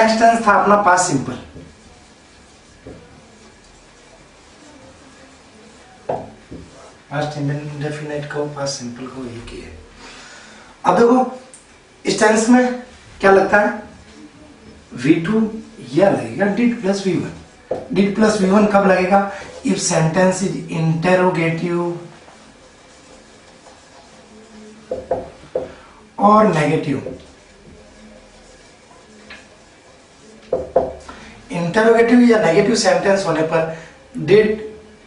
Next tense था अपना past simple. Past indefinite को पास्ट सिंपल को एक ही है। अब देखो इस टेंस में क्या लगता है, V2 या लगेगा did plus V1। Did plus V1 कब लगेगा, इफ सेंटेंस इज इंटेरोगेटिव और नेगेटिव। इंटेरोगेटिव या नेगेटिव सेंटेंस होने पर डिड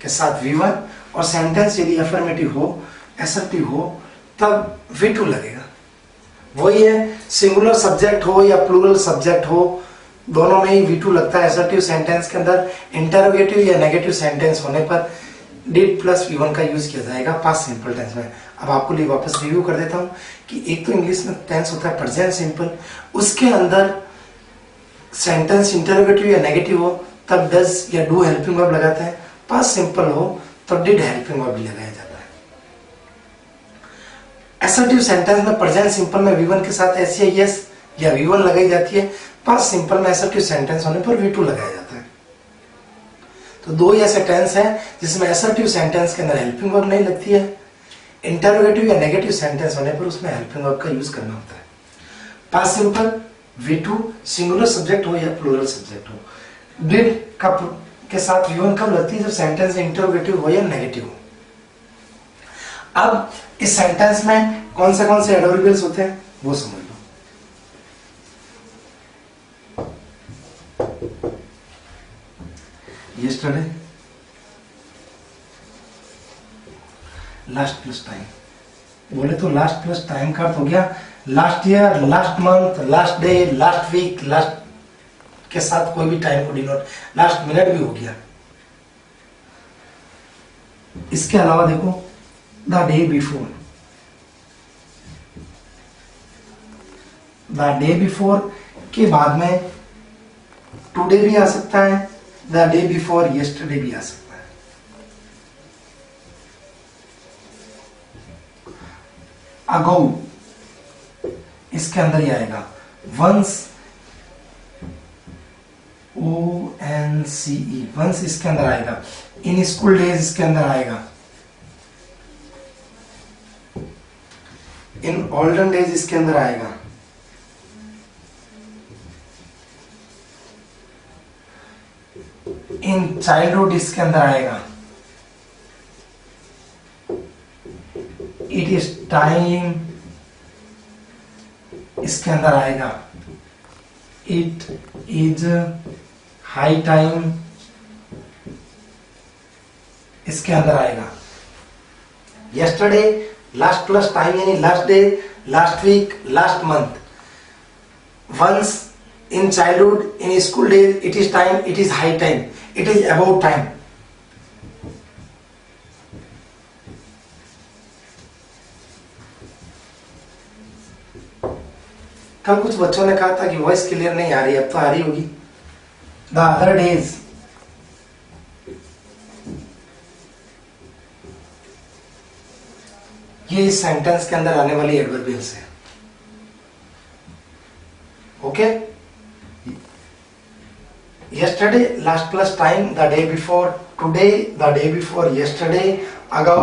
के साथ V1 और सेंटेंस यदि अफर्मेटिव हो, असर्टिव हो, तब V2 लगेगा। वही है, सिंगुलर सब्जेक्ट हो या प्लूरल सब्जेक्ट हो, दोनों में ही V2 लगता है असर्टिव सेंटेंस के अंदर। इंटेरोगेटिव या नेगेटिव सेंटेंस होने पर डिड प्लस V1 का यूज किया जाएगा पास्ट सिंपल टेंस में। अब आपको लिए वापस रिव्यू कर देता हूं कि एक तो इंग्लिश में टेंस होता है प्रेजेंट सिंपल, उसके अंदर सेंटेंस इंटेरोगेटिव या नेगेटिव हो तब डज या डू हेल्पिंग वर्ब लगाता है, पास्ट सिंपल हो तब डिड हेल्पिंग वर्ब भी लगाया जाता है। असर्टिव सेंटेंस में प्रेजेंट सिंपल में V1 के साथ एस या यस या V1 लगाई जाती है, पास्ट सिंपल में असर्टिव सेंटेंस होने पर V2 लगाया जाता है। तो दो ऐसे टेंस है जिसमें असर्टिव सेंटेंस के अंदर हेल्पिंग वर्ब नहीं लगती है, इंटेरोगेटिव या नेगेटिव सेंटेंस होने पर उसमें हेल्पिंग वर्ब का यूज करना होता है। Past simple V2 singular subject हो या प्लूरल सब्जेक्ट हो। डिड के साथ V1 कब लगती है, जब सेंटेंस इंटेरोगेटिव हो या नेगेटिव हो। अब इस सेंटेंस में कौन से एडवर्बियल्स होते हैं वो समझ लो। यस्टरडे, लास्ट प्लस टाइम, बोले तो लास्ट प्लस टाइम का अर्थ हो गया last year, last month, last day, last week, last के साथ कोई भी टाइम को डिनोट, लास्ट मिनट भी हो गया। इसके अलावा देखो the day before, the day before के बाद में टुडे भी आ सकता है, द डे बिफोर यस्टरडे भी आ सकता है। अगो इसके अंदर ही आएगा, वंस ONCE वंस इसके अंदर आएगा, इन स्कूल डेज इसके अंदर आएगा, इन ओल्डन डेज इसके अंदर आएगा, इन चाइल्डहुड इसके अंदर आएगा, इट इज टाइम इसके अंदर आएगा, इट इज हाई टाइम इसके अंदर आएगा। यस्टरडे लास्ट प्लस टाइम यानी last day, last week, last month. Once in childhood, in school days, it is time, it is high time, it is about time. कल कुछ बच्चों ने कहा था कि वॉइस क्लियर नहीं आ रही, अब तो आ रही होगी। द अदर डेज, ये इस सेंटेंस के अंदर आने वाली एडवर्बियल्स है। Okay, yesterday last plus time, the day before, today the day before yesterday, ago,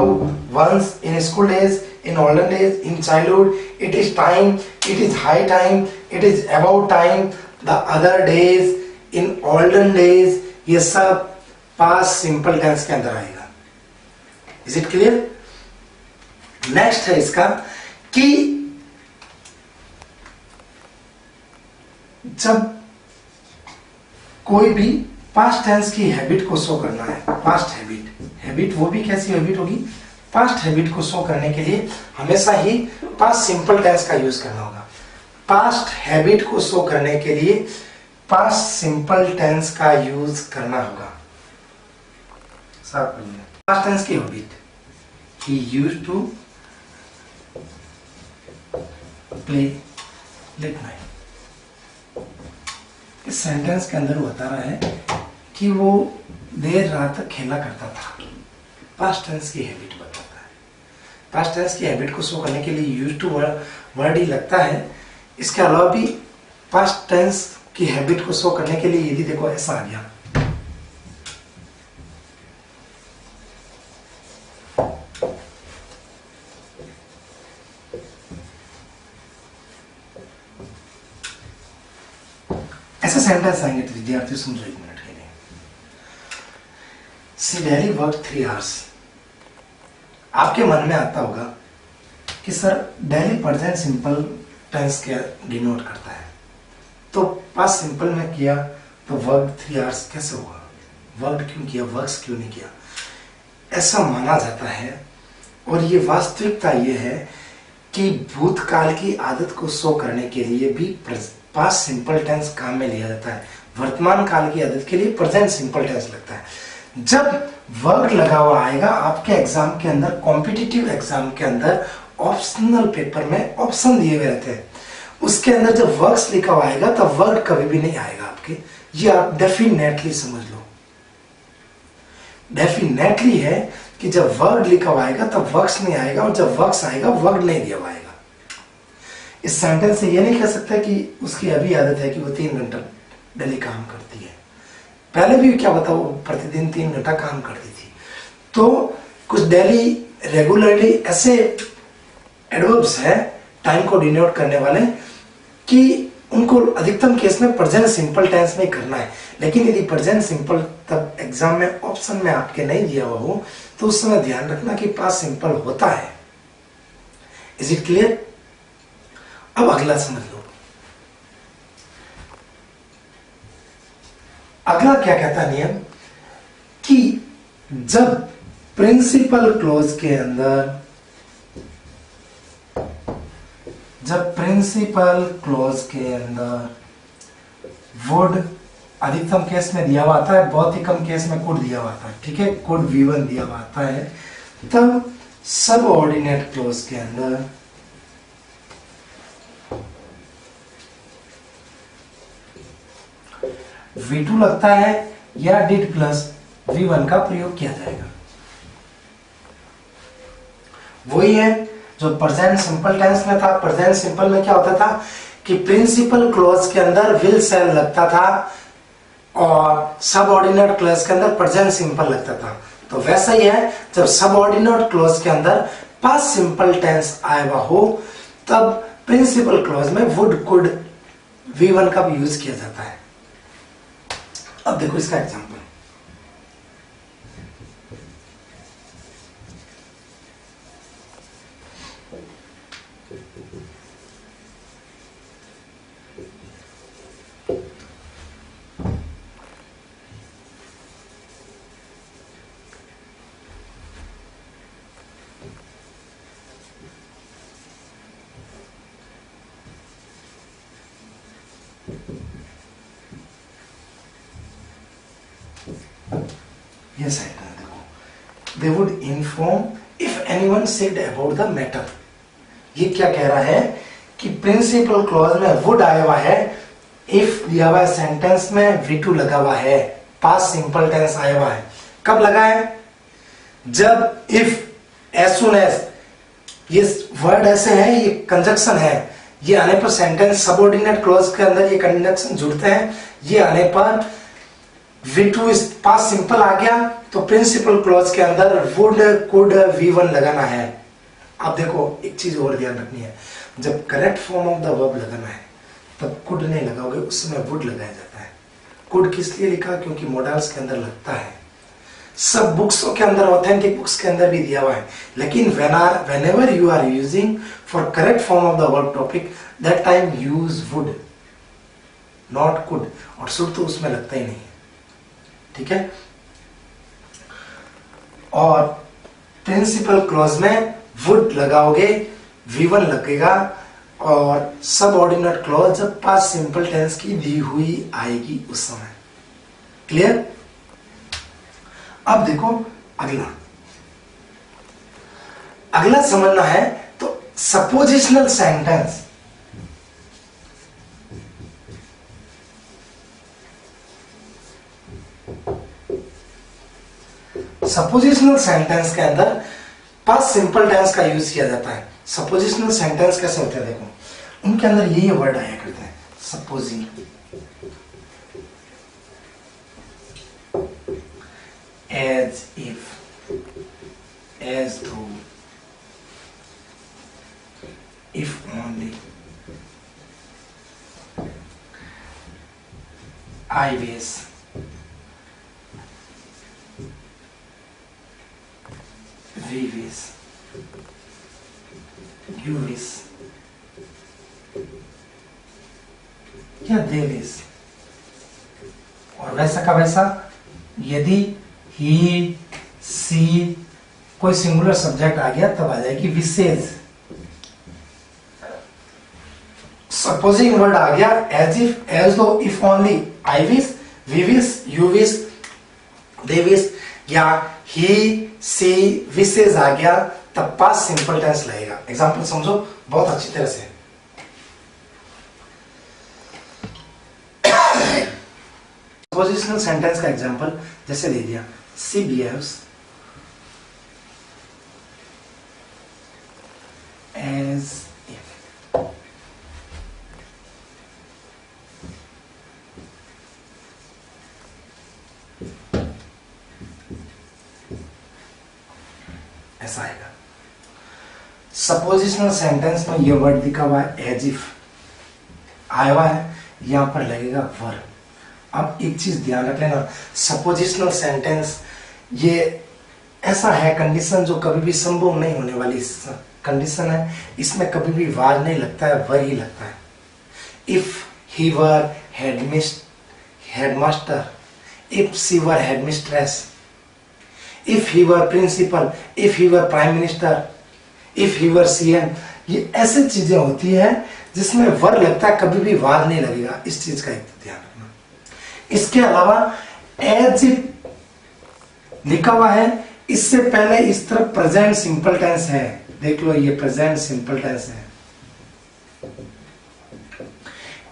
once, in school days, in olden days, in childhood, it is time, it is high time, it is about time, the other days, in olden days, ये सब past simple tense के अंदर आएगा। Is it clear? Next है इसका कि जब कोई भी पास्ट टेंस की हैबिट को शो करना है, पास्ट हैबिट वो भी कैसी हैबिट होगी, पास्ट हैबिट को शो करने के लिए हमेशा ही पास्ट सिंपल टेंस का यूज करना होगा। पास्ट हैबिट को शो करने के लिए पास्ट सिंपल टेंस का यूज करना होगा। पास्ट टेंस की habit, he used to play late night. इस सेंटेंस के अंदर वो बता रहा है कि वो देर रात तक खेला करता था। पास्ट टेंस की हैबिट बताता है। पास्ट टेंस की हैबिट को शो करने के लिए यूज्ड टू वर्ड ही लगता है। इसके अलावा भी पास्ट टेंस कि हैबिट को शो करने के लिए यदि देखो ऐसा आ गया, ऐसे सेंटेंस आएंगे तो विद्यार्थी समझो एक मिनट के लिए। She daily work 3 hours. आपके मन में आता होगा कि sir daily present simple tense क्या डिनोट करता है, तो पास्ट सिंपल में किया तो वर्क 3 आवर्स कैसे होगा, वर्क क्यों किया, वर्क्स क्यों नहीं किया, ऐसा माना जाता है। और ये वास्तविकता ये है कि भूतकाल की आदत को शो करने के लिए भी पास्ट सिंपल टेंस काम में लिया जाता है, वर्तमान काल की आदत के लिए प्रेजेंट सिंपल टेंस लगता है। जब वर्क लगा हुआ आएगा आपके एग्जाम के अंदर, कॉम्पिटिटिव एग्जाम के अंदर ऑप्शनल पेपर में ऑप्शन दिए हुए रहते हैं, उसके अंदर जब वर्क्स लिखा हुआ आएगा तब वर्ड कभी भी नहीं आएगा आपके, ये आप डेफिनेटली समझ लो। डेफिनेटली है कि जब वर्ड लिखा हुआ आएगा तब वर्क्स नहीं आएगा, और जब वर्क्स आएगा वर्ड नहीं दिया हुआ आएगा। इस सेंटेंस से ये नहीं कह सकता कि उसकी अभी आदत है कि वो 3 घंटा डेली काम करती है, पहले भी क्या बताओ प्रतिदिन 3 घंटा काम करती थी। तो कुछ डेली रेगुलरली ऐसे एडवर्ब्स है टाइम को डिनोट करने वाले कि उनको अधिकतम केस में प्रेजेंट सिंपल टेंस में करना है, लेकिन यदि प्रेजेंट सिंपल तब एग्जाम में ऑप्शन में आपके नहीं दिया हुआ हो तो उस समय ध्यान रखना कि पास्ट सिंपल होता है। Is it clear? अब अगला समझ लो, अगला क्या कहता है नियम कि जब प्रिंसिपल क्लोज के अंदर, जब प्रिंसिपल क्लोज के अंदर वुड अधिकतम केस में दिया हुआ आता है, बहुत ही कम केस में कुड दिया हुआ आता है, ठीक है, कुड V1 दिया हुआ आता है, तब सब ऑर्डिनेट क्लोज के अंदर V2 लगता है या डिड प्लस V1 का प्रयोग किया जाएगा। वही है जो प्रेजेंट सिंपल टेंस में था। प्रेजेंट सिंपल में क्या होता था कि प्रिंसिपल क्लॉज के अंदर विल सेल लगता था और सबऑर्डिनेट क्लॉज के अंदर प्रेजेंट सिंपल लगता था। तो वैसा ही है, जब सबऑर्डिनेट क्लॉज के अंदर पास्ट सिंपल टेंस आया हुआ हो तब प्रिंसिपल क्लॉज में वुड कुड V1 का भी यूज किया जाता है। अब देखो इसका एग्जांपल, yes I know, देखो they would inform if anyone said about the matter। ये क्या कह रहा है कि प्रिंसिपल क्लॉज में वुड आया हुआ है, इफ दिया हुआ है सेंटेंस में V2 लगा हुआ है, पास्ट सिंपल टेंस आया हुआ है। कब लगा है? जब इफ एज सुन एज, ये वर्ड ऐसे है, ये कंजक्शन है, ये आने पर सेंटेंस सबऑर्डिनेट क्लॉज के अंदर ये कंजक्शन जुड़ते हैं, ये आने पर V2 इस पास्ट सिंपल आ गया तो प्रिंसिपल क्लॉज के अंदर वुड कुड V1 लगाना है। अब देखो एक चीज और ध्यान रखनी है, जब correct form of the verb लगाना है तब कुड नहीं लगाओगे, उसमें वुड लगाया जाता है। कुड किस लिए लिखा? क्योंकि मॉडल्स के अंदर लगता है, सब बुक्सों के अंदर, ऑथेंटिक बुक्स के अंदर भी दिया हुआ है, लेकिन whenever you are using for correct form of the verb topic that time use would not could, और should तो उसमें लगता ही नहीं है, ठीक है। और प्रिंसिपल क्लॉज में वुड लगाओगे V1 लगेगा, और सबऑर्डिनेट क्लॉज जब पास्ट सिंपल टेंस की दी हुई आएगी उस समय। क्लियर? अब देखो अगला समझना है तो सपोजिशनल सेंटेंस, सपोजिशनल सेंटेंस के अंदर पास्ट सिंपल टेंस का यूज किया जाता है। सपोजिशनल सेंटेंस कैसे होते हैं? देखो उनके अंदर ये वर्ड आया करते हैं, supposing, I was, we was, you was या दे वेज। और वैसा का वैसा यदि ही, सी, कोई सिंगुलर सब्जेक्ट आ गया तब आ जाएगी विशेष। सपोजिंग वर्ड आ गया as if, as though, if only, I wish, we wish, you wish, they wish या ही, सी, विशेष आ गया तब पास्ट सिंपल टेंस लगेगा। एग्जांपल समझो बहुत अच्छी तरह से। प्रोपोजिशनल सेंटेंस का एग्जांपल जैसे दे दिया, सी बिहेव्स एज इफ, ऐसा आएगा। सपोजिशनल सेंटेंस में ये वर्ड दिखा हुआ है एज इफ आया हुआ है, यहां पर लगेगा वर्ब। अब एक चीज ध्यान रख लेना, सपोजिशनल सेंटेंस ये ऐसा है कंडीशन जो कभी भी संभव नहीं होने वाली कंडीशन है। इसमें कभी भी वार नहीं लगता है, वर ही लगता है। If he were headmaster, if she were headmistress, if he were principal, if he were prime minister, if he were CM, ये ऐसी चीजें होती है जिसमें वर लगता है, कभी भी वार नहीं लगेगा। इस चीज का ध्यान रखना। इसके अलावा एज इफ लिखा हुआ है, इससे पहले इस तरफ प्रेजेंट सिंपल टेंस है, देख लो ये प्रेजेंट सिंपल टेंस है।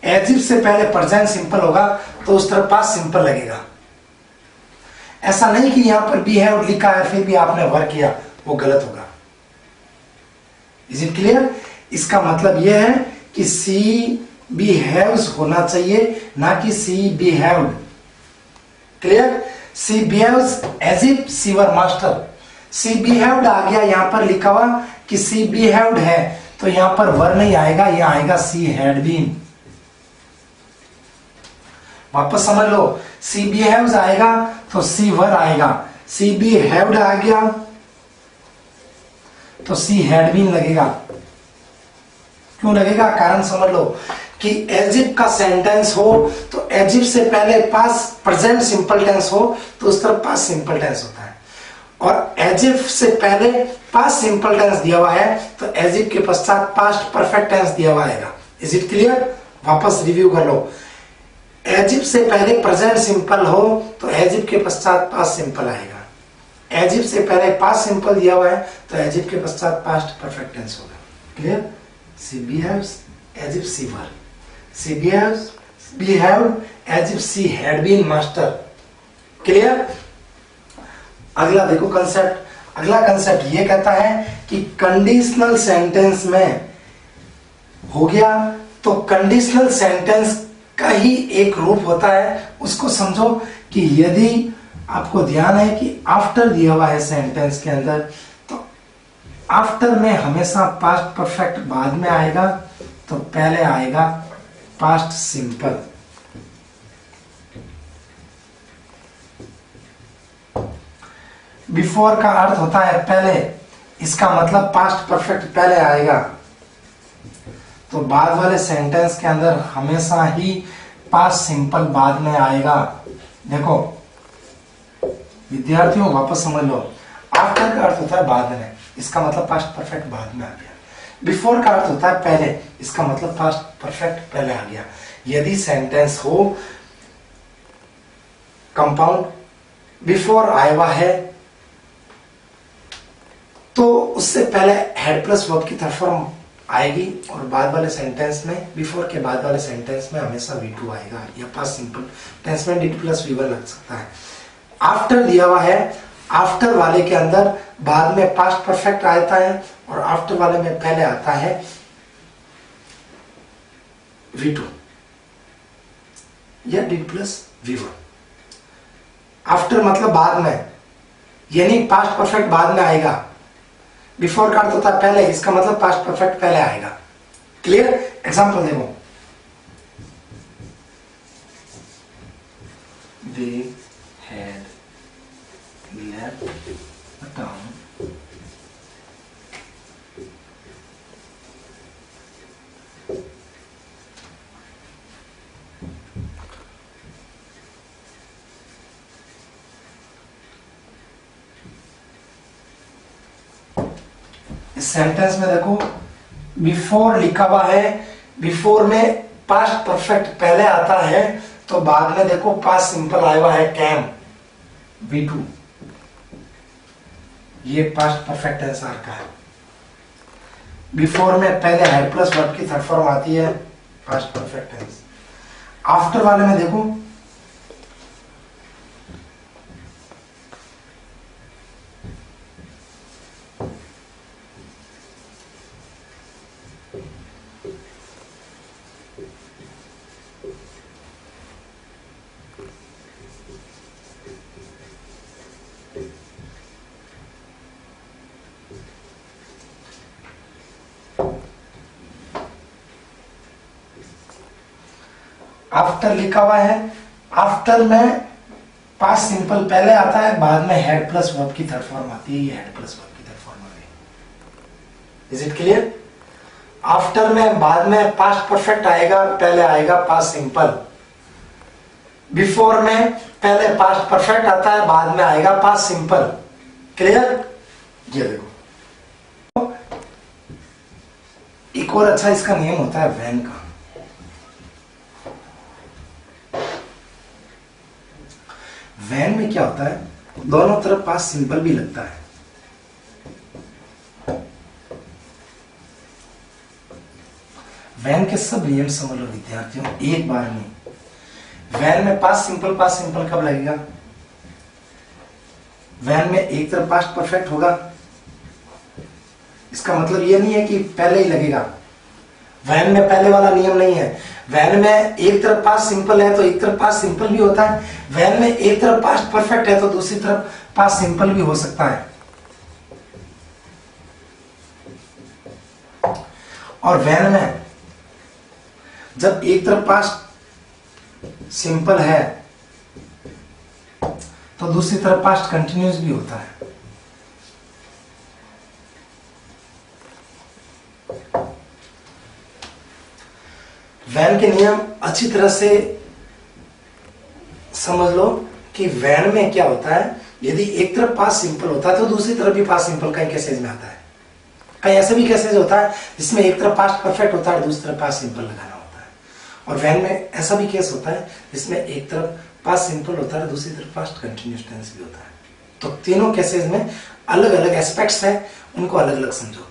एज इफ से पहले प्रेजेंट सिंपल होगा तो उस तरफ पास्ट सिंपल लगेगा। ऐसा नहीं कि यहां पर बी हैव लिखा है फिर भी आपने वर किया, वो गलत होगा। Is it clear? इसका मतलब यह है कि सी बिहेव्स होना चाहिए, ना कि she behaved. Clear? She behaves as if she were master. She behaved आ गया, यहां पर लिखा हुआ कि सी बिहेव्ड है तो यहां पर वर नहीं आएगा, यहां आएगा सी हैड बीन। वापस समझ लो, सी बिहेव्स आएगा तो सी वर आएगा, सी बिहेव्ड आ गया तो सी हैड बीन लगेगा। क्यों लगेगा? कारण समझ लो कि एज इफ का सेंटेंस हो तो एज इफ से पहले पास्ट प्रेजेंट सिंपल टेंस हो तो उस तरफ पास्ट सिंपल टेंस होता है, और एज इफ से पहले पास्ट सिंपल टेंस दिया हुआ है तो एज इफ के पश्चात पास्ट परफेक्ट टेंस दिया हुआ आएगा। Is it clear? वापस रिव्यू कर लो। एज इफ से पहले प्रेजेंट सिंपल हो तो एज इफ के पश्चात पास्ट सिंपल आएगा। एज इफ से पहले पास्ट सिंपल दिया हुआ है तो एज इफ के पश्चात पास्ट परफेक्ट टेंस होगा। Clear? She behaves as if she were, she behaves behaved as if she had been master. Clear? अगला देखो कंसेप्ट। अगला कंसेप्ट ये कहता है कि कंडीशनल सेंटेंस में हो गया तो कंडीशनल सेंटेंस का ही एक रूप होता है, उसको समझो कि यदि आपको ध्यान है कि आफ्टर दिया हुआ है सेंटेंस के अंदर तो आफ्टर में हमेशा पास्ट परफेक्ट बाद में आएगा तो पहले आएगा पास्ट सिंपल। बिफोर का अर्थ होता है पहले, इसका मतलब पास्ट परफेक्ट पहले आएगा, तो बाद वाले सेंटेंस के अंदर हमेशा ही पास्ट सिंपल बाद में आएगा। देखो विद्यार्थियों वापस समझ लो, आफ्टर का अर्थ होता है बाद में, इसका मतलब पास्ट परफेक्ट बाद में आ गया। बिफोर का अर्थ होता है पहले, इसका मतलब पास्ट परफेक्ट पहले आ गया। यदि सेंटेंस हो कंपाउंड, बिफोर आया हुआ है तो उससे पहले हेड प्लस वर्ब की तरफ फॉर्म आएगी, और बाद वाले सेंटेंस में, बिफोर के बाद वाले सेंटेंस में हमेशा V2 आएगा, या पास्ट सिंपल टेंस में D2 प्लस V1 लग सकता है। आफ्टर दिया हुआ है, आफ्टर वाले के अंदर बाद में पास्ट परफेक्ट आता है और आफ्टर वाले में पहले आता है V2 या D प्लस V1। आफ्टर मतलब बाद में, यानी पास्ट परफेक्ट बाद में आएगा। बिफोर का अर्थ होता है पहले, इसका मतलब पास्ट परफेक्ट पहले आएगा। क्लियर? एग्जांपल देखो, दे हैड लेफ्ट टाउन इस सेंटेंस में देखो बिफोर लिखा हुआ है, बिफोर में पास्ट परफेक्ट पहले आता है, तो बाद में देखो पास्ट सिंपल आया हुआ है कैम V2, ये पास्ट परफेक्ट टेंस आर का है। बिफोर में पहले हेड प्लस वर्ब की थर्ड फॉर्म आती है पास्ट परफेक्ट टेंस। आफ्टर वाले में देखो आफ्टर लिखा हुआ है, आफ्टर में पास्ट सिंपल पहले आता है, बाद में हेड प्लस वर्ब की थर्ड फॉर्म आती है, ये हेड प्लस वर्ब की थर्ड फॉर्म आ गई। Is it clear? आफ्टर में बाद में पास्ट परफेक्ट आएगा, पहले आएगा पास्ट सिंपल। बिफोर में पहले पास्ट परफेक्ट आता है, बाद में आएगा पास्ट सिंपल। क्लियर? ये देखो एक और अच्छा इसका नियम होता है व्हेन का। व्हेन में क्या होता है, दोनों तरफ पास्ट सिंपल भी लगता है। व्हेन के सब नियम समझ लो विद्यार्थियों एक बार में। व्हेन में पास्ट सिंपल कब लगेगा? व्हेन में एक तरफ पास्ट परफेक्ट होगा, इसका मतलब ये नहीं है कि पहले ही लगेगा। व्हेन में पहले वाला नियम नहीं है। व्हेन में एक तरफ पास्ट सिंपल है तो एक तरफ पास्ट सिंपल भी होता है। व्हेन में एक तरफ पास्ट परफेक्ट है तो दूसरी तरफ पास्ट सिंपल भी हो सकता है। और व्हेन में जब एक तरफ पास्ट सिंपल है तो दूसरी तरफ पास्ट कंटिन्यूअस भी होता है। व्हेन के नियम अच्छी तरह से समझ लो कि व्हेन में क्या होता है, यदि एक तरफ पास्ट सिंपल होता है तो दूसरी तरफ भी पास्ट सिंपल कहीं केसेज में आता है। कहीं ऐसा भी केसेज होता है जिसमें एक तरफ पास्ट परफेक्ट होता है, दूसरी तरफ पास्ट सिंपल लगाना होता है। और व्हेन में ऐसा भी केस होता है जिसमें एक तरफ पास्ट सिंपल होता है, दूसरी तरफ पास्ट कंटिन्यूअस टेंस भी होता है। तो तीनों केसेज में अलग अलग एस्पेक्ट्स हैं, उनको अलग अलग समझो।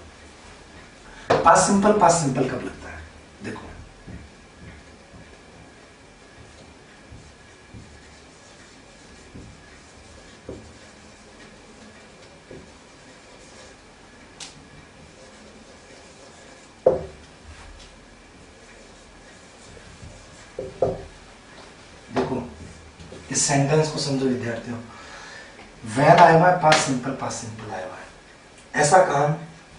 पास्ट सिंपल कब लगता है देखो, इस सेंटेंस को समझो विद्यार्थियों। व्हेन आया हुआ है पास्ट सिंपल आया हुआ है। ऐसा काम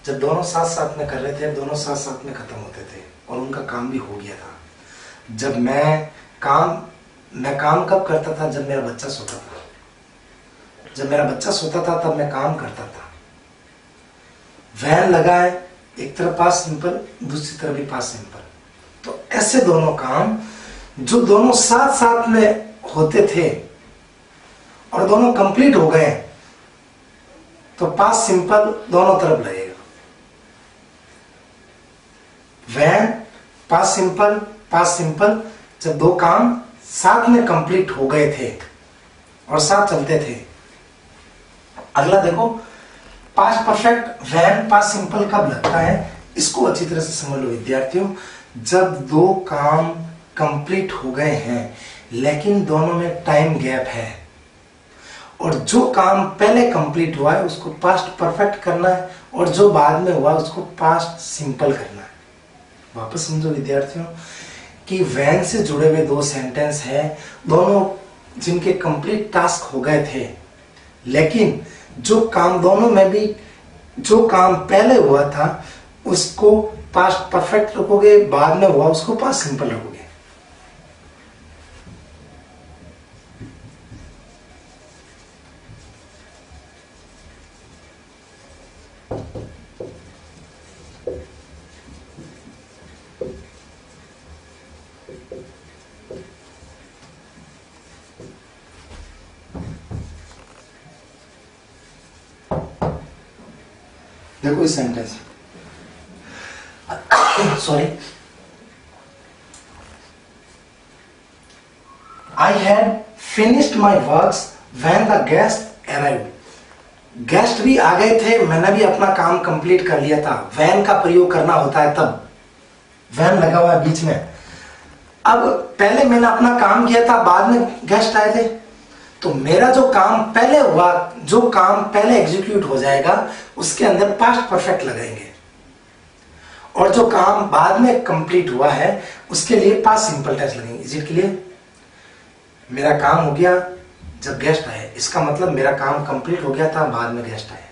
जब दोनों साथ साथ में कर रहे थे, दोनों साथ साथ में खत्म होते थे और उनका काम भी हो गया था। जब मैं काम कब करता था? जब मेरा बच्चा सोता था। जब मेरा बच्चा सोता था तब मैं काम करता था। व्हेन लगा है, एक तरफ पास्ट सिंपल, दूसरी तरफ भी पास्ट सिंपल। तो ऐसे दोनों काम जो दोनों साथ साथ में होते थे और दोनों कंप्लीट हो गए तो पास्ट सिंपल दोनों तरफ लगेगा। व्हेन पास्ट सिंपल जब दो काम साथ में कंप्लीट हो गए थे और साथ चलते थे। अगला देखो past perfect when past simple कब लगता है, इसको अच्छी तरह से समझ लो विद्यार्थियों। जब दो काम कंप्लीट हो गए हैं लेकिन दोनों में टाइम गैप है और जो काम पहले कंप्लीट हुआ है उसको पास्ट परफेक्ट करना है और जो बाद में हुआ उसको पास्ट सिंपल करना है। वापस समझो विद्यार्थियों कि व्हेन से जुड़े हुए दो सेंटेंस हैं, दोनों जिनके कंप्लीट टास्क हो गए थे, लेकिन जो काम दोनों में भी जो काम पहले हुआ था उसको पास्ट परफेक्ट रखोगे, बाद में हुआ उसको पास्ट सिंपल रखोगे। देखो इस sentence, sorry, I had finished my works when the guest arrived. Guest भी आ गए थे, मैंने भी अपना काम कंप्लीट कर लिया था। वैन का प्रयोग करना होता है तब, वैन लगा हुआ है बीच में। अब पहले मैंने अपना काम किया था, बाद में गेस्ट आए थे, तो मेरा जो काम पहले हुआ, जो काम पहले एग्जीक्यूट हो जाएगा उसके अंदर पास्ट परफेक्ट लगाएंगे, और जो काम बाद में कंप्लीट हुआ है उसके लिए पास्ट सिंपल टेंस लगेंगे। Is it clear? मेरा काम हो गया जब गेस्ट आए, इसका मतलब मेरा काम कंप्लीट हो गया था, बाद में गेस्ट आए।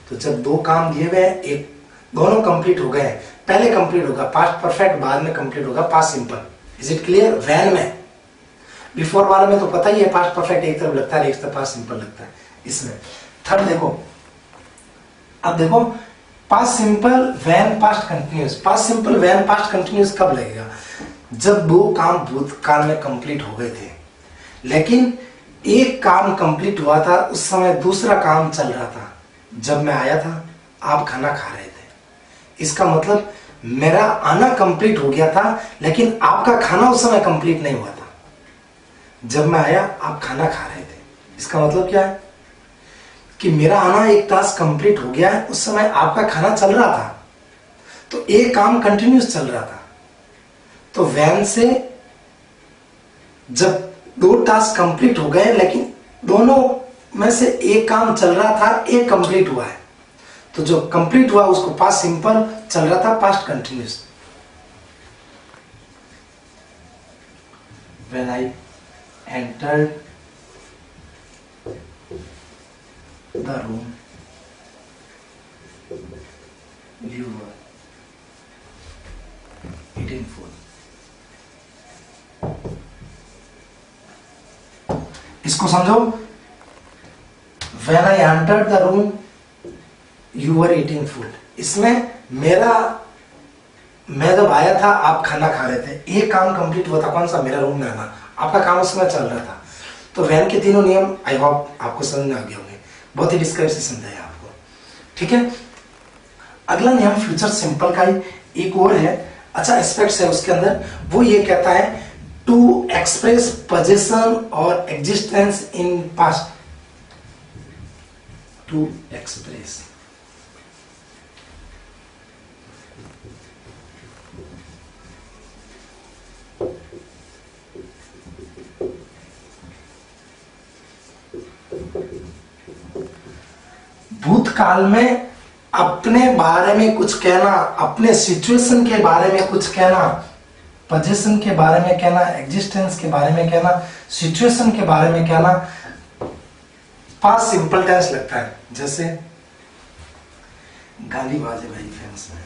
तो जब दो काम दिए हुए हैं, एक दोनों कंप्लीट हो गए, पहले कंप्लीट होगा पास्ट परफेक्ट, बाद में कंप्लीट होगा past simple. Is it clear? When में, बिफोर वाले में तो पता ही है पास्ट परफेक्ट एक तरफ लगता है, एक तरफ पास्ट सिंपल लगता है। इसमें थर्ड देखो, अब देखो past simple when past continuous. Past simple when past continuous कब लगेगा? जब दो काम भूतकाल में कंप्लीट हो गए थे, लेकिन एक काम कंप्लीट हुआ था, उस समय दूसरा काम चल रहा था। जब मैं आया था आप खाना खा रहे थे, इसका मतलब मेरा आना कंप्लीट हो गया था, लेकिन आपका खाना उस समय कंप्लीट नहीं हुआ था। जब मैं आया आप खाना खा रहे थे, इसका मतलब क्या है कि मेरा आना एक टास्क कंप्लीट हो गया है, उस समय आपका खाना चल रहा था, तो एक काम कंटिन्यूस चल रहा था। तो वैन से जब दो टास्क कंप्लीट हो गए, लेकिन दोनों में से एक काम चल रहा था, एक कंप्लीट हुआ है, तो जो कंप्लीट हुआ उसको पास्ट सिंपल चल रहा था, past continuous. When I entered the room, you were eating food. इसको समझो, When I entered the room, you were eating food. इसमें मैं जब आया था आप खाना खा रहे थे, एक काम कंप्लीट हुआ था, कौन सा? मेरा रूम में आना। आपका काम उस समय चल रहा था। तो वैन के तीनों नियम आई होप आपको समझ में आ गए होंगे, बहुत ही डिस्क्राइब से समझाया आपको, ठीक है। अगला नियम फ्यूचर सिंपल का ही एक और है, अच्छा एस्पेक्ट्स है उसके अंदर। वो ये कहता है टू एक्सप्रेस पोजीशन और existence in past. To express, भूतकाल में अपने बारे में कुछ कहना, अपने सिचुएशन के बारे में कुछ कहना, पोजीशन के बारे में कहना, एग्जिस्टेंस के बारे में कहना, सिचुएशन के बारे में कहना, पास्ट सिंपल टेंस लगता है। जैसे गाली बाजे भाई फेमस है,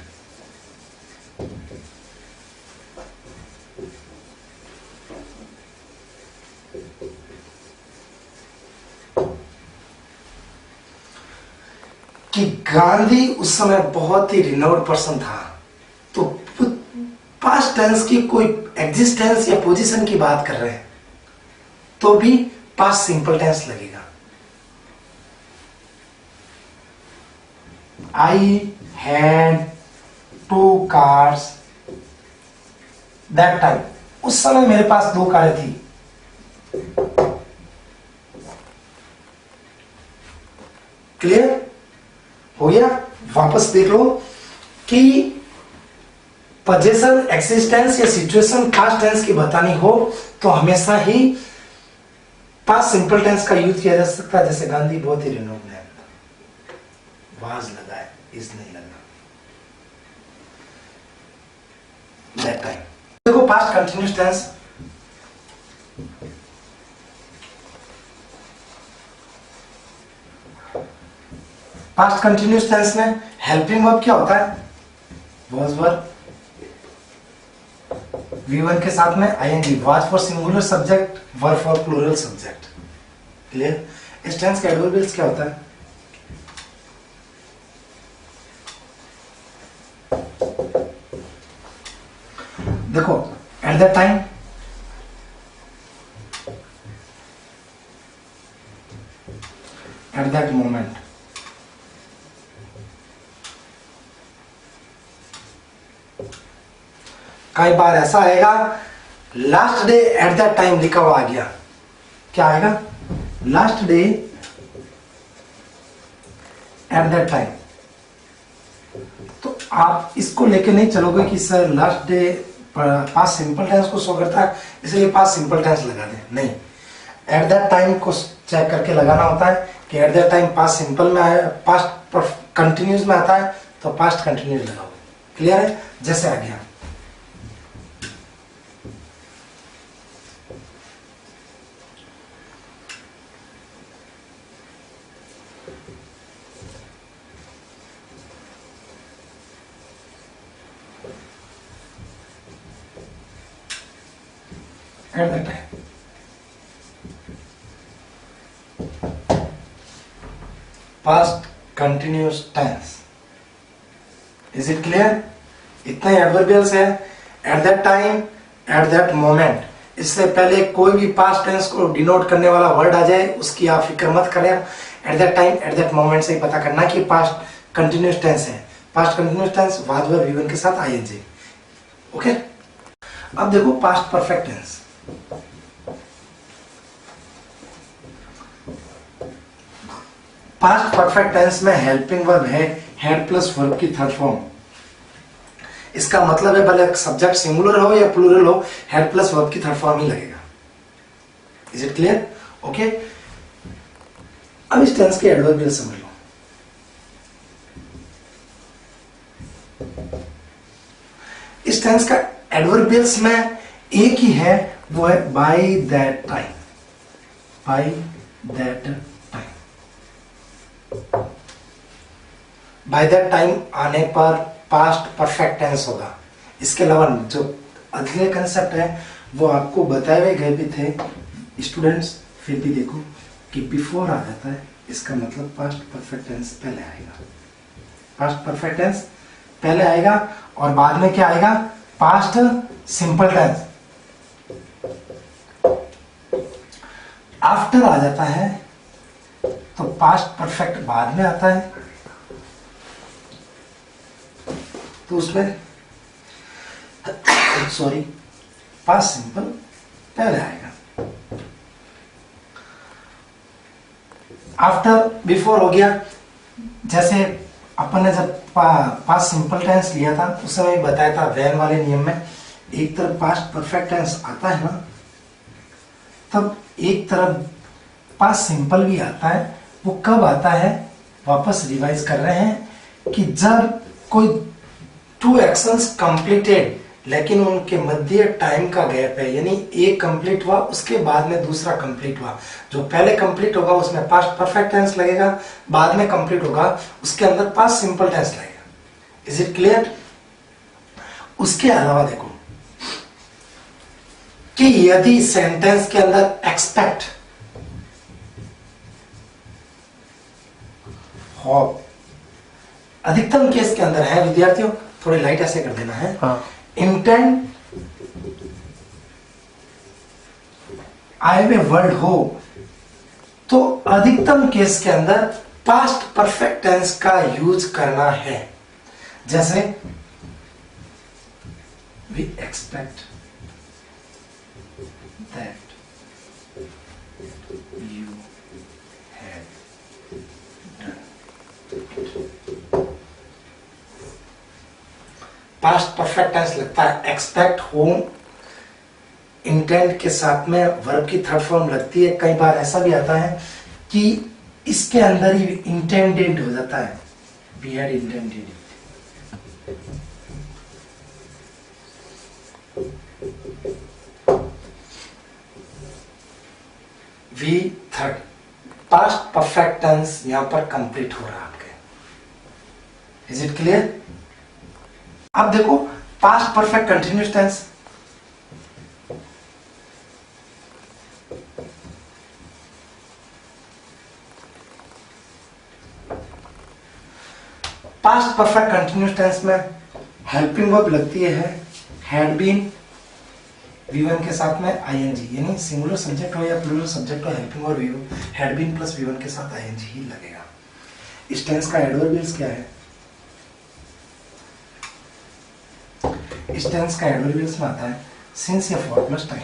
कि गांधी उस समय बहुत ही रिनाउंड पर्सन था, तो पास्ट टेंस की कोई एग्जिस्टेंस या पोजीशन की बात कर रहे हैं तो भी पास्ट सिंपल टेंस लगेगा। I had 2 cars that time, उस समय मेरे पास 2 कारें थी। क्लियर हो गया? वापस देख लो कि पोजीशन, एक्सिस्टेंस या सिचुएशन पास्ट टेंस की बतानी हो तो हमेशा ही पास्ट सिंपल टेंस का यूज किया जा सकता है। जैसे गांधी बहुत ही रिनाउंड है, वाज लगा है, इस नहीं लगा। दैट टाइम देखो past continuous tense, past continuous tense में हेल्पिंग वर्ब क्या होता है? वाज वर्ब, V1 के साथ में ing, was for singular subject, verb for plural subject. Clear? इस टेंस का एडवर्बियल्स क्या होता है? देखो at that time, at that moment, कई बार ऐसा आएगा last day at that time लिखा हुआ आ गया, क्या आएगा, last day at that time. तो आप इसको लेके नहीं चलोगे कि sir last day past simple tense को शो करता है इसलिए पास्ट सिंपल टेंस लगा दें, नहीं, एट दैट टाइम को चेक करके लगाना होता है कि eight that time past simple में आया, पास्ट कंटिन्यूस में आता है तो पास्ट कंटिन्यूस लगाओ। क्लियर है, जैसे आ गया at that time. Past continuous tense, is it clear? इतना ही एडवर्बियल्स है, at that time, at that moment. इससे पहले कोई भी पास्ट टेंस को डिनोट करने वाला वर्ड आ जाए उसकी आप फिक्र मत करें, at that time at that moment से ही पता करना कि पास्ट कंटिन्यूस टेंस है। Past continuous tense was were V one के साथ आईएनजी। ओके, अब देखो past perfect tense. Past perfect tense में हेल्पिंग वर्ब है हेड प्लस वर्ब की थर्ड फॉर्म। इसका मतलब है भले सब्जेक्ट सिंगुलर हो या प्लूरल हो, हेड प्लस वर्ब की थर्ड फॉर्म ही लगेगा। Is it clear? ओके, अब इस टेंस के एडवर्बियल समझ लो। इस टेंस का एडवर्बियल्स में एक ही है, वो है by that time. By that time, by that time आने पर पास्ट परफेक्ट टेंस होगा। इसके अलावा जो अगले कंसेप्ट है वो आपको बताए हुए गए भी थे स्टूडेंट्स, फिर भी देखो कि बिफोर आ जाता है, इसका मतलब पास्ट परफेक्ट टेंस पहले आएगा। पास्ट परफेक्ट टेंस पहले आएगा और बाद में क्या आएगा, पास्ट सिंपल टेंस। आफ्टर आ जाता है तो पास्ट परफेक्ट बाद में आता है, तो उसमें सॉरी पास्ट सिंपल पहले आएगा। आफ्टर बिफोर हो गया। जैसे अपन ने जब पास्ट सिंपल टेंस लिया था उस समय बताया था वैन वाले नियम में, एक तरफ पास्ट परफेक्ट टेंस आता है ना, तब एक तरफ पास्ट सिंपल भी आता है। वो कब आता है, वापस रिवाइज कर रहे हैं कि जब कोई टू एक्शंस कंप्लीटेड लेकिन उनके मध्य टाइम का गैप है, यानी एक कंप्लीट हुआ उसके बाद में दूसरा कंप्लीट हुआ। जो पहले कंप्लीट होगा उसमें पास्ट परफेक्ट टेंस लगेगा, बाद में कंप्लीट होगा उसके अंदर पास्ट सिंपल टेंस लगेगा। Is it clear? उसके अलावा देखो कि यदि सेंटेंस के अंदर एक्सपेक्ट, होप, अधिकतम केस के अंदर है विद्यार्थियों, थोड़ी लाइट ऐसे कर देना है, इंटेंड आए हुए वर्ड हो तो अधिकतम केस के अंदर पास्ट परफेक्ट टेंस का यूज करना है। जैसे we expect that you have done. Past perfect tense लगता है एक्सपेक्ट होम, इंटेंट के साथ में वर्ब की थर्ड फॉर्म लगती है। कई बार ऐसा भी आता है कि इसके अंदर ही इंटेंडेड हो जाता है, we had intended. V third past perfect tense यहां पर कंप्लीट हो रहा है आपके। Is it clear? अब देखो past perfect continuous tense. Past perfect continuous tense में हेल्पिंग वर्ब लगती है हैड बीन, V1 के साथ में ing, यानी सिंगुलर सब्जेक्ट हो या प्लूरल सब्जेक्ट हो, helping verb V1 had been plus V1 के साथ ing ही लगेगा। इस टेंस का एडवर्बियल्स क्या है? इस टेंस का एडवर्बियल्स में आता है सिंस या फॉर प्लस टाइम।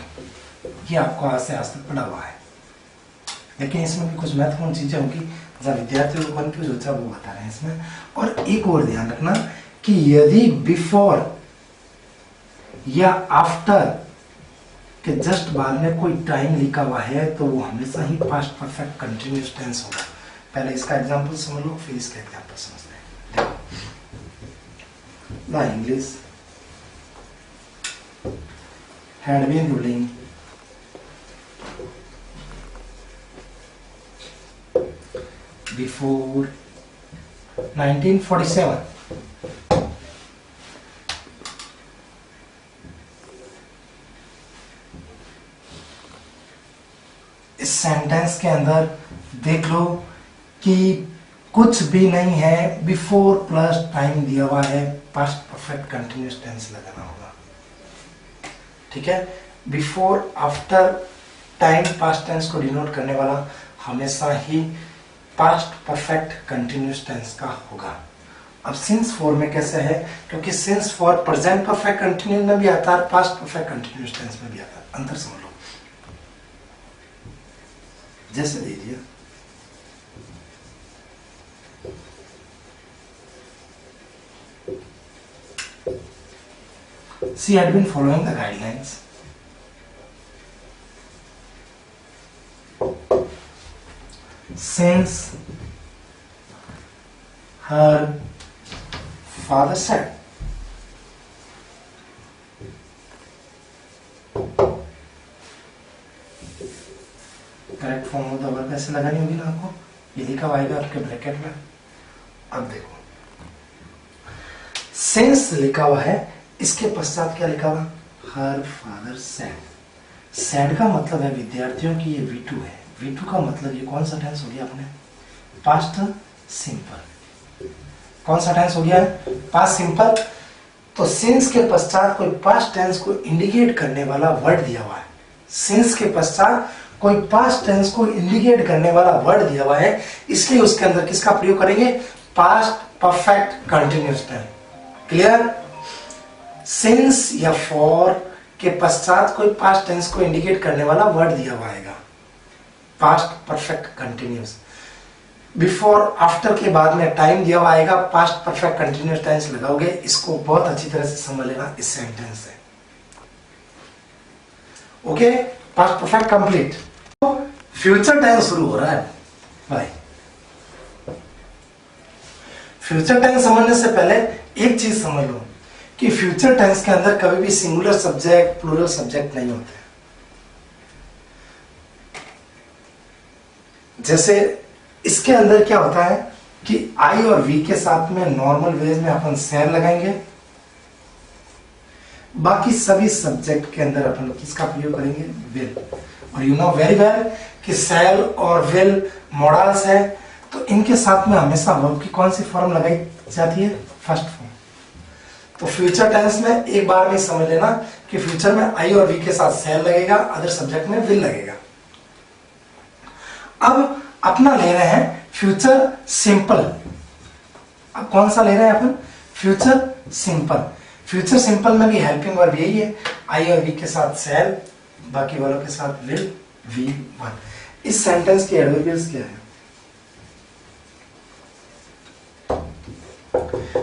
ये आपको आज से आज तक पढ़ा हुआ है, लेकिन इसमें भी कुछ महत्वपूर्ण चीजें होंगी जब विद्यार्थियों को कंफ्यूज होता है वो बता रहे हैं इसमें। और एक और ध्यान रखना कि यदि बिफोर या आफ्टर के जस्ट बाद में कोई टाइम लिखा हुआ है तो वो हमेशा ही पास्ट परफेक्ट कंटिन्यूअस टेंस होगा। पहले इसका एग्जांपल समझ लो, फिर इसका एग्जांपल समझते हैं। The English had been ruling before 1947. इस सेंटेंस के अंदर देख लो कि कुछ भी नहीं है, बिफोर प्लस टाइम दिया हुआ है, पास्ट परफेक्ट कंटिन्यूअस टेंस लगाना होगा। ठीक है, before after time past tense को डिनोट करने वाला हमेशा ही पास्ट परफेक्ट कंटिन्यूअस टेंस का होगा। अब सिंस फॉर में कैसे है, क्योंकि since for present perfect continuous में भी आता है, पास्ट परफेक्ट कंटिन्यूअस टेंस में भी आता है। अंतर समझ लो, जैसे दे दिया she had been following the guidelines since her father said. Correct form of the verb ऐसे लगानी होगी ना आपको, ये लिखा आएगा आपके ब्रैकेट में। अब देखो सिंस लिखा हुआ है, इसके पश्चात क्या लिखा हुआ, हर फादर सैड। सैड का मतलब है विद्यार्थियों की ये V2 है। V2 का मतलब ये कौन सा टेंस हो गया अपने, पास्ट सिंपल। कौन सा टेंस हो गया है, पास्ट सिंपल। तो सिंस के पश्चात कोई पास्ट टेंस को इंडिकेट करने वाला वर्ड दिया हुआ है। सिंस के पश्चात कोई पास्ट टेंस को इंडिकेट करने वाला वर्ड दिया हुआ है, इसलिए उसके अंदर किसका प्रयोग करेंगे, past perfect continuous tense. Clear, since या फॉर के पश्चात कोई पास्ट टेंस को इंडिकेट करने वाला वर्ड दिया हुआ आएगा, past perfect continuous. Before after के बाद में टाइम दिया हुआ आएगा, पास्ट परफेक्ट कंटिन्यूअस टेंस लगाओगे। इसको बहुत अच्छी तरह से समझ लेना इस सेंटेंस से। Okay, past perfect complete. Future tense शुरू हो रहा है भाई। फ्यूचर टेंस समझने से पहले एक चीज समझ लो कि फ्यूचर टेंस के अंदर कभी भी सिंगुलर सब्जेक्ट प्लूरल सब्जेक्ट नहीं होते। जैसे इसके अंदर क्या होता है कि आई और वी के साथ में नॉर्मल वेज में अपन सेल लगाएंगे, बाकी सभी सब्जेक्ट के अंदर अपन किसका प्रयोग करेंगे, विल। और यू नो वेरी वेल कि सेल और विल मॉडल्स है, तो इनके साथ में हमेशा वर्ब की कौन सी फॉर्म लगाई जाती है, फर्स्ट फॉर्म। तो फ्यूचर टेंस में एक बार में समझ लेना कि फ्यूचर में आई और वी के साथ सेल लगेगा, अदर सब्जेक्ट में विल लगेगा। अब अपना ले रहे हैं फ्यूचर सिंपल। अब कौन सा ले रहे हैं अपन, फ्यूचर सिंपल। फ्यूचर सिंपल में भी हेल्पिंग वर्ब यही है, आई और वी के साथ सेल, बाकी वालों के साथ विल, वी वन। इस सेंटेंस के एडवर्बियल्स क्या है,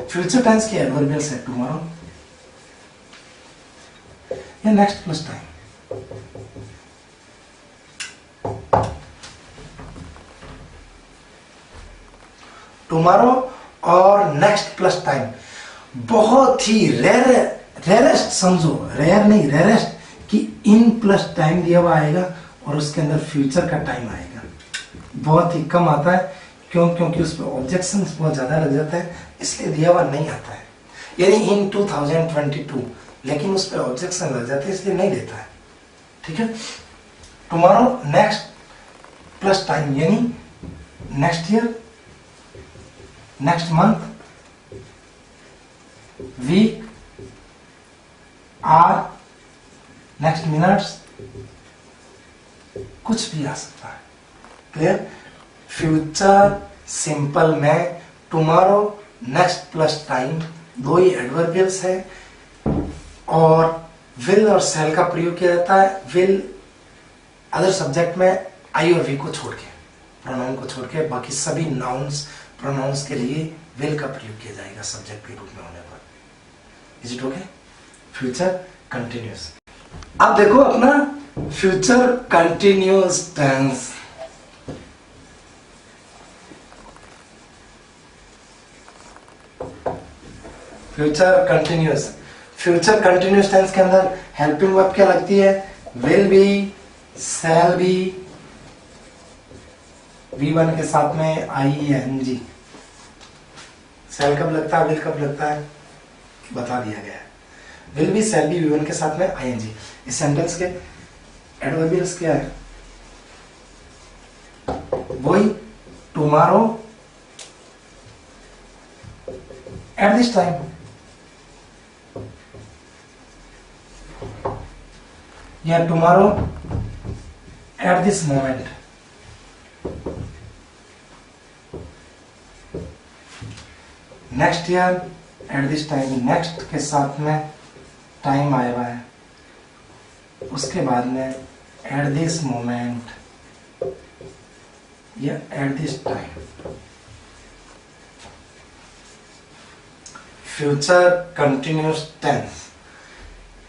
फ्यूचर टेंस के एडवर्बियल्स है टुमारो या नेक्स्ट प्लस टाइम। टुमारो और नेक्स्ट प्लस टाइम बहुत ही रेयरेस्ट समझो, रेयर नहीं रेयरेस्ट, कि इन प्लस टाइम दिया हुआ आएगा और उसके अंदर फ्यूचर का टाइम आएगा। बहुत ही कम आता है, क्योंकि उस पर ऑब्जेक्शंस बहुत ज्यादा लग जाते हैं, इसलिए दिया हुआ नहीं आता है। यानी इन 2022, लेकिन उस पर ऑब्जेक्शन लग जाते हैं इसलिए नहीं देता है। ठीक है, टुमारो नेक्स्ट प्लस टाइम यानी next year, next month, week, hour, next minutes, कुछ भी आ सकता है। क्लियर, फ्यूचर सिंपल में टुमारो नेक्स्ट प्लस टाइम दो ही एडवर्बियल्स है। और विल और शैल का प्रयोग किया जाता है। विल अदर सब्जेक्ट में आई और वी को छोड़ के, प्रोनाउन को छोड़ के, बाकी सभी नाउन्स प्रोनाउंस के लिए विल का प्रयोग किया जाएगा सब्जेक्ट के रूप में होने पर। Is it okay? Future continuous. अब देखो अपना future continuous tense. Future continuous, future continuous tense के अंदर हेल्पिंग वर्ब क्या लगती है? Will be, shall be, V1 के साथ में ING। शैल कब लगता है, विल कब लगता है, बता दिया गया है। Will be, shall be, V1 के साथ में ING। इस सेंटेंस के एडवर्बियल्स क्या है? वही टुमारो एट दिस टाइम, या tomorrow at this moment. Next year at this time, next के साथ में टाइम आया हुआ है, उसके बाद में एट दिस मोमेंट या at this time. Future continuous tense,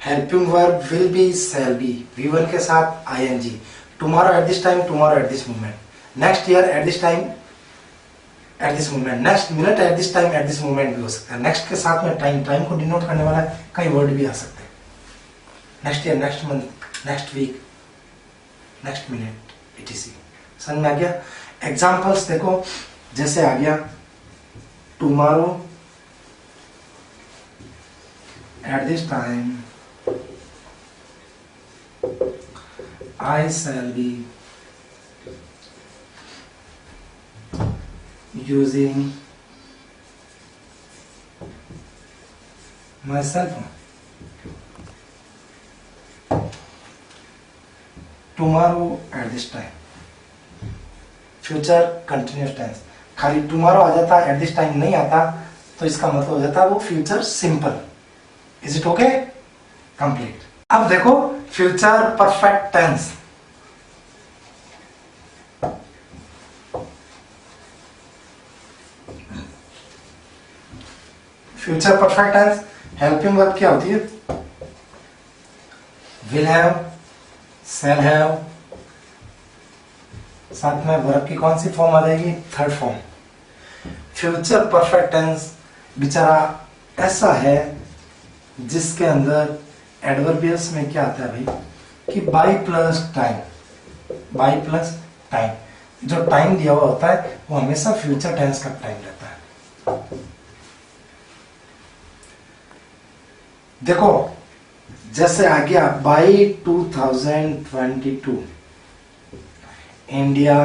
helping verb will be, shall be, V1 के साथ ING। Tomorrow at this time, tomorrow at this moment. Next year at this time, at this moment. Next minute at this time, at this moment भी हो सकता है। Next के साथ में time, time को डिनोट करने वाला कई वर्ड भी आ सकते हैं। Next year, next month, next week, next minute, etc। समझ में आ गया? एग्जाम्पल्स देखो, जैसे आ गया tomorrow at this time, I shall be using my cell phone tomorrow at this time। Future continuous tense, खाली टुमारो आ जाता, एट दिस टाइम नहीं आता, तो इसका मतलब हो जाता है वो future simple. Is it okay? Complete. अब देखो future perfect tense. Future perfect tense helping verb क्या होती है? विल हैव, शैल हैव, साथ में वर्ब की कौन सी फॉर्म आ जाएगी? Third form. Future perfect tense बेचारा ऐसा है जिसके अंदर एडवर्बियल्स में क्या आता है भाई कि by plus time, by plus time. जो टाइम दिया हुआ होता है वो हमेशा फ्यूचर टेंस का टाइम रहता है। देखो जैसे आ गया by 2022 India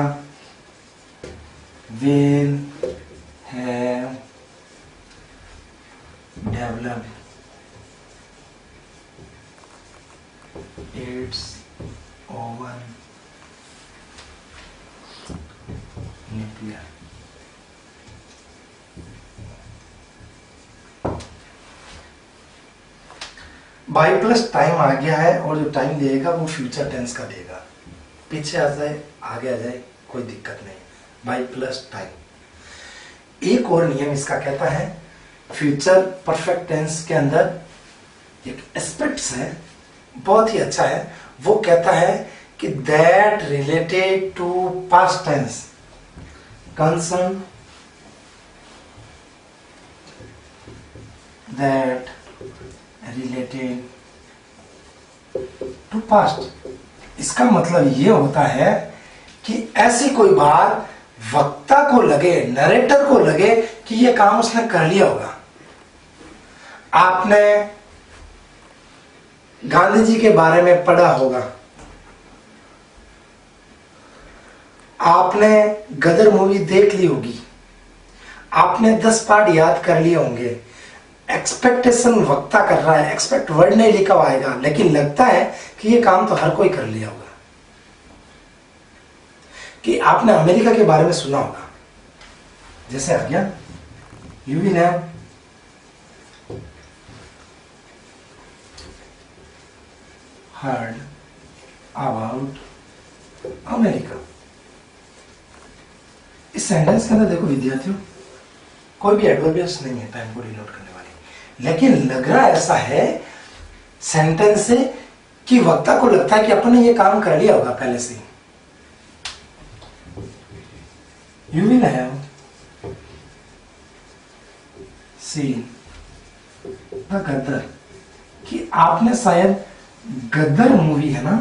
will have developed its own nuclear by plus time आ गया है और जो टाइम देगा वो फ्यूचर टेंस का देगा। पीछे आ जाए आगे आ जाए कोई दिक्कत नहीं, बाई प्लस टाइम। एक और नियम इसका कहता है फ्यूचर परफेक्ट टेंस के अंदर एक एस्पेक्ट्स है बहुत ही अच्छा है, वो कहता है कि that related to past tense concern that related to past. इसका मतलब ये होता है कि ऐसी कोई बात वक्ता को लगे, नरेटर को लगे कि ये काम उसने कर लिया होगा। आपने गांधी जी के बारे में पढ़ा होगा, आपने गदर मूवी देख ली होगी, आपने 10 पार्ट याद कर लिए होंगे। एक्सपेक्टेशन वक्ता कर रहा है, एक्सपेक्ट वर्ड नहीं लिखा हुआ आएगा, लेकिन लगता है कि ये काम तो हर कोई कर लिया होगा। कि आपने अमेरिका के बारे में सुना होगा, जैसे आ गया you will have heard about America. इस सेंटेंस के अंदर देखो विद्यार्थियों, कोई भी एडवर्बियस नहीं है टाइम को डिनोट करने वाली, लेकिन लग रहा ऐसा है सेंटेंस से कि वक्ता को लगता है कि अपन ने ये काम कर लिया होगा पहले से। You will have seen the Gadar, कि आपने शायद गद्दर मूवी है ना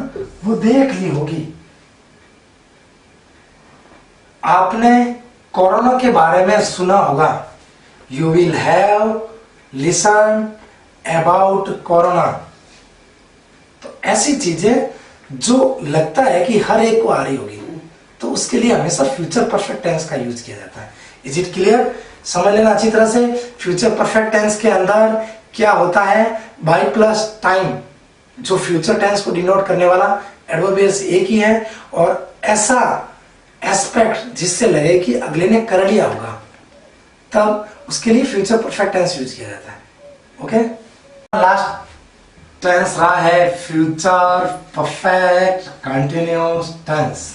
वो देख ली होगी। आपने कोरोना के बारे में सुना होगा। You will have listen about corona. तो ऐसी चीजें जो लगता है कि हर एक को आ रही होगी, तो उसके लिए हमेशा फ्यूचर परफेक्ट टेंस का यूज किया जाता है। Is it clear? समझ लेना अच्छी तरह से। फ्यूचर परफेक्ट टेंस के अंदर क्या होता है, बाय प्लस टाइम, जो फ्यूचर टेंस को डिनोट करने वाला एडवर्बियस एक ही है, और ऐसा एस्पेक्ट जिससे लगे कि अगले ने कर लिया होगा, तब उसके लिए फ्यूचर परफेक्ट टेंस यूज किया जाता है। ओके, लास्ट टेंस रहा है future perfect continuous tense.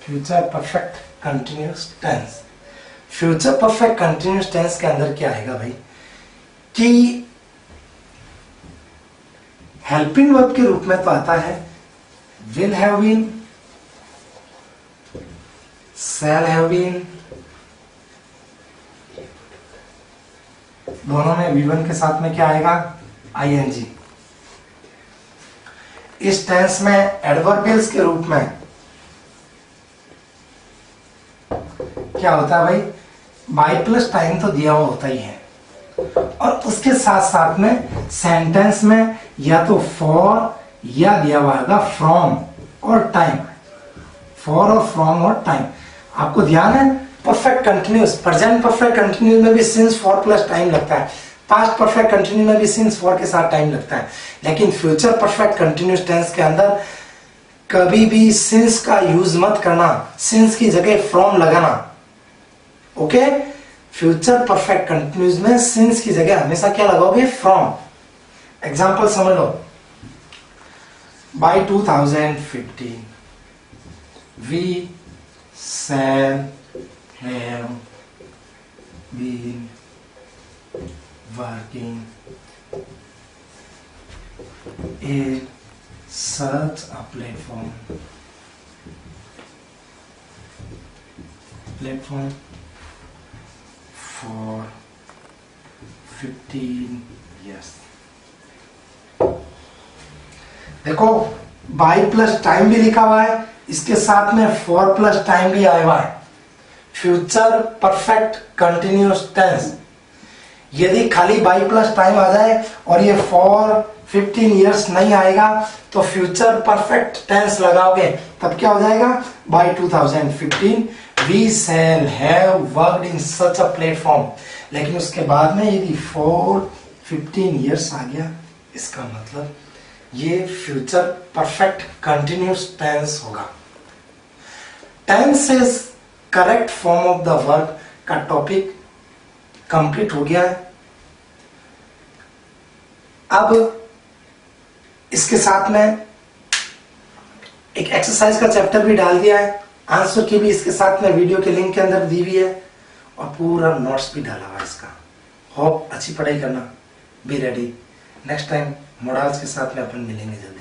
Future perfect continuous tense. Future perfect continuous tense के अंदर क्या आएगा भाई, कि हेल्पिंग वर्ब के रूप में तो आता है will have been, shall have been, दोनों में V1 के साथ में क्या आएगा, ING। इस टेंस में एडवर्बियल्स के रूप में क्या होता है भाई, बाय प्लस टाइम तो दिया हुआ होता ही है, और उसके साथ साथ में सेंटेंस में या तो फॉर या दिया हुआ होगा फ्रॉम और टाइम। फॉर और फ्रॉम और टाइम। आपको ध्यान है, perfect continuous, present perfect continuous में भी सिंस फॉर प्लस टाइम लगता है, पास्ट परफेक्ट कंटिन्यूअस में भी सिंस फॉर के साथ टाइम लगता है, लेकिन फ्यूचर परफेक्ट कंटिन्यूअस टेंस के अंदर कभी भी सिंस का यूज मत करना, सिंस की जगह फ्रॉम लगाना। ओके, फ्यूचर परफेक्ट कंटिन्यूअस में सिंस की जगह हमेशा क्या लगाओगे, फ्रॉम। एग्जांपल समझ लो, by 2015 we shall have been working in such a platform for 15 years। देखो बाई प्लस टाइम भी लिखा हुआ है, इसके साथ में फॉर प्लस टाइम भी आया हुआ है। फ्यूचर परफेक्ट कंटिन्यूअस टेंस, यदि खाली बाई प्लस टाइम आ जाए और ये फॉर 15 इयर्स नहीं आएगा तो फ्यूचर परफेक्ट टेंस लगाओगे, तब क्या हो जाएगा, by 2015 we shall have worked in such a platform. लेकिन उसके बाद में यदि फॉर 15 इयर्स आ गया, इसका मतलब ये फ्यूचर परफेक्ट कंटिन्यूअस टेंस होगा। Tense is correct form of the verb का टॉपिक कंप्लीट हो गया है। अब इसके साथ में एक एक्सरसाइज का चैप्टर भी डाल दिया है, आंसर की भी इसके साथ में वीडियो के लिंक के अंदर दी हुई है, और पूरा नोट्स भी डाला हुआ है इसका। होप अच्छी पढ़ाई करना, be ready. Next time models के साथ में अपन मिलेंगे जल्दी।